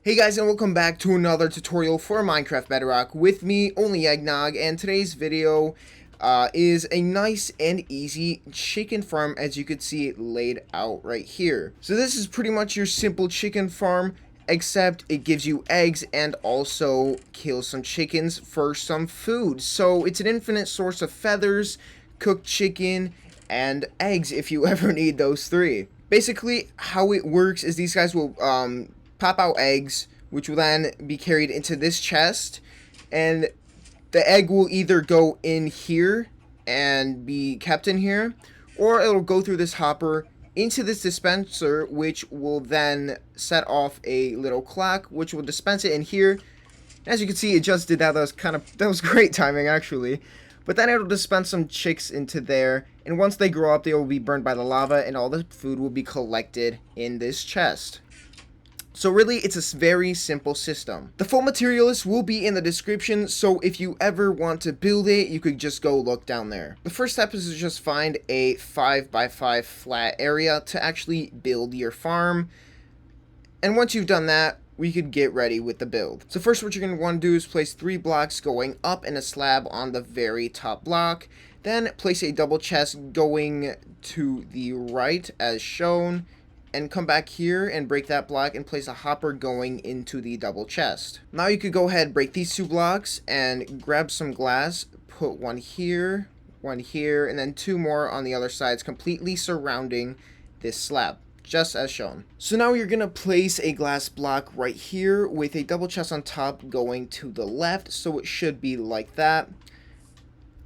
Hey guys, and welcome back to another tutorial for Minecraft Bedrock with me, Only Eggnog, and today's video is a nice and easy chicken farm, as you could see it laid out right here. So this is pretty much your simple chicken farm, except it gives you eggs and also kills some chickens for some food. So it's an infinite source of feathers, cooked chicken, and eggs if you ever need those three. Basically, how it works is these guys will pop out eggs, which will then be carried into this chest, and the egg will either go in here and be kept in here, or it'll go through this hopper into this dispenser, which will then set off a little clock, which will dispense it in here. As you can see, it just did that. That was great timing, actually. But then it'll dispense some chicks into there, and once they grow up, they will be burned by the lava, and all the food will be collected in this chest. So really, it's a very simple system. The full material list will be in the description, so if you ever want to build it, you could just go look down there. The first step is to just find a 5x5 flat area to actually build your farm. And once you've done that, we could get ready with the build. So first, what you're going to want to do is place 3 blocks going up and a slab on the very top block. Then place a double chest going to the right as shown, and come back here and break that block and place a hopper going into the double chest. Now you could go ahead, break these 2 blocks and grab some glass, put one here, and then 2 more on the other sides, completely surrounding this slab, just as shown. So now you're gonna place a glass block right here with a double chest on top going to the left, so it should be like that.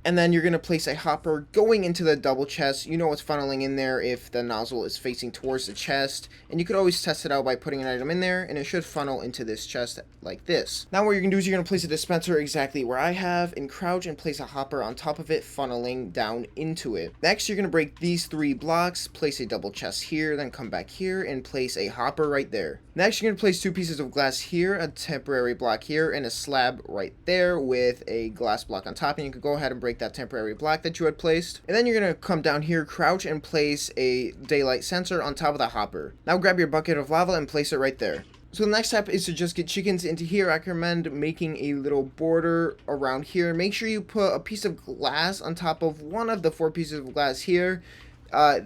And then you're going to place a hopper going into the double chest. You know it's funneling in there if the nozzle is facing towards the chest. And you could always test it out by putting an item in there, and it should funnel into this chest like this. Now what you're going to do is you're going to place a dispenser exactly where I have, and crouch and place a hopper on top of it, funneling down into it. Next, you're going to break these 3 blocks, place a double chest here, then come back here and place a hopper right there. Next, you're going to place 2 pieces of glass here, a temporary block here, and a slab right there with a glass block on top. And you could go ahead and break that temporary block that you had placed. And then you're going to come down here, crouch, and place a daylight sensor on top of the hopper. Now grab your bucket of lava and place it right there. So the next step is to just get chickens into here. I recommend making a little border around here. Make sure you put a piece of glass on top of one of the 4 pieces of glass here.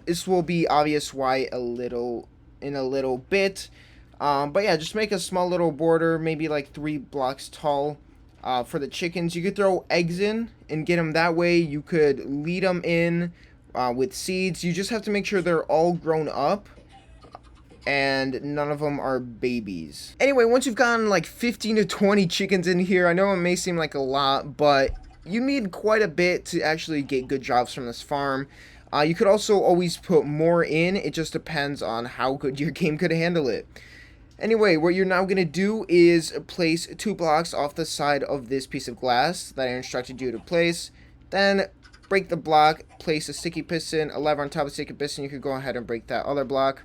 This will be obvious why in a little bit. But yeah, just make a small little border, maybe like 3 blocks tall. For the chickens, you could throw eggs in and get them that way. You could lead them in with seeds. You just have to make sure they're all grown up and none of them are babies. Anyway, once you've gotten like 15 to 20 chickens in here, I know it may seem like a lot, but you need quite a bit to actually get good jobs from this farm. You could also always put more in. It just depends on how good your game could handle it. Anyway, what you're now going to do is place 2 blocks off the side of this piece of glass that I instructed you to place. Then break the block, place a sticky piston, a lever on top of the sticky piston. You could go ahead and break that other block.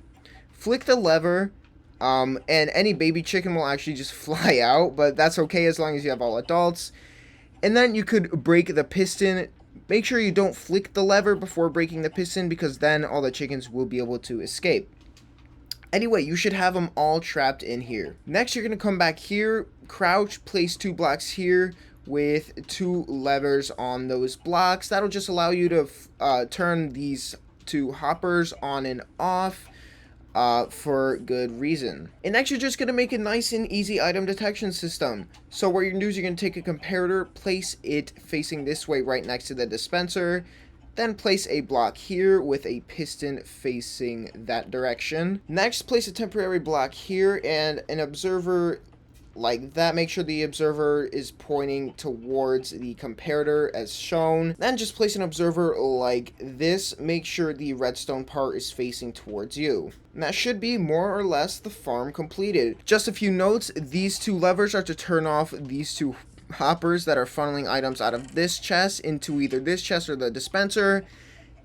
Flick the lever, and any baby chicken will actually just fly out, but that's okay as long as you have all adults. And then you could break the piston. Make sure you don't flick the lever before breaking the piston, because then all the chickens will be able to escape. Anyway, you should have them all trapped in here. Next, you're going to come back here, crouch, place 2 blocks here with 2 levers on those blocks. That'll just allow you to turn these 2 hoppers on and off for good reason. And next, you're just going to make a nice and easy item detection system. So what you're going to do is you're going to take a comparator, place it facing this way right next to the dispenser. Then place a block here with a piston facing that direction. Next, place a temporary block here and an observer like that. Make sure the observer is pointing towards the comparator as shown. Then just place an observer like this. Make sure the redstone part is facing towards you. And that should be more or less the farm completed. Just a few notes. These 2 levers are to turn off these 2 hoppers that are funneling items out of this chest into either this chest or the dispenser.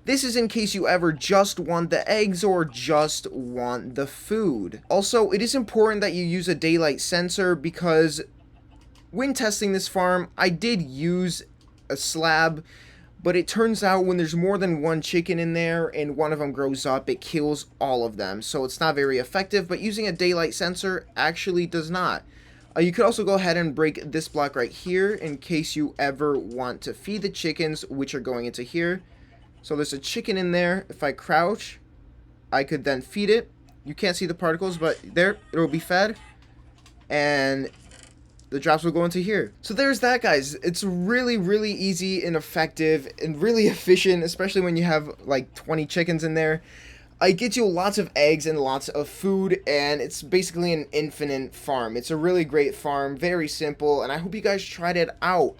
This is in case you ever just want the eggs or just want the food. Also, it is important that you use a daylight sensor, because when testing this farm, I did use a slab, But it turns out when there's more than one chicken in there and one of them grows up, it kills all of them. So it's not very effective, but using a daylight sensor actually does not. You could also go ahead and break this block right here in case you ever want to feed the chickens, which are going into here. So there's a chicken in there. If I crouch, I could then feed it. You can't see the particles, but there, it will be fed. And the drops will go into here. So there's that, guys. It's really, really easy and effective and really efficient, especially when you have like 20 chickens in there. It gets you lots of eggs and lots of food, and it's basically an infinite farm. It's a really great farm, very simple, and I hope you guys tried it out.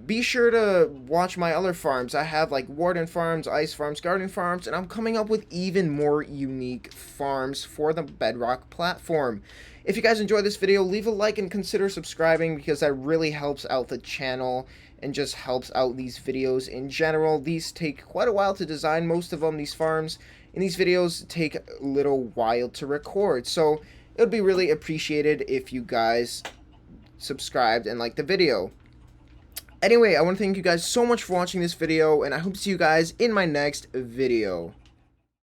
Be sure to watch my other farms. I have like warden farms, ice farms, garden farms, and I'm coming up with even more unique farms for the Bedrock platform. If you guys enjoyed this video, leave a like and consider subscribing, because that really helps out the channel and just helps out these videos in general. These take quite a while to design, most of them, these farms, and these videos take a little while to record. So it would be really appreciated if you guys subscribed and liked the video. Anyway, I want to thank you guys so much for watching this video, and I hope to see you guys in my next video.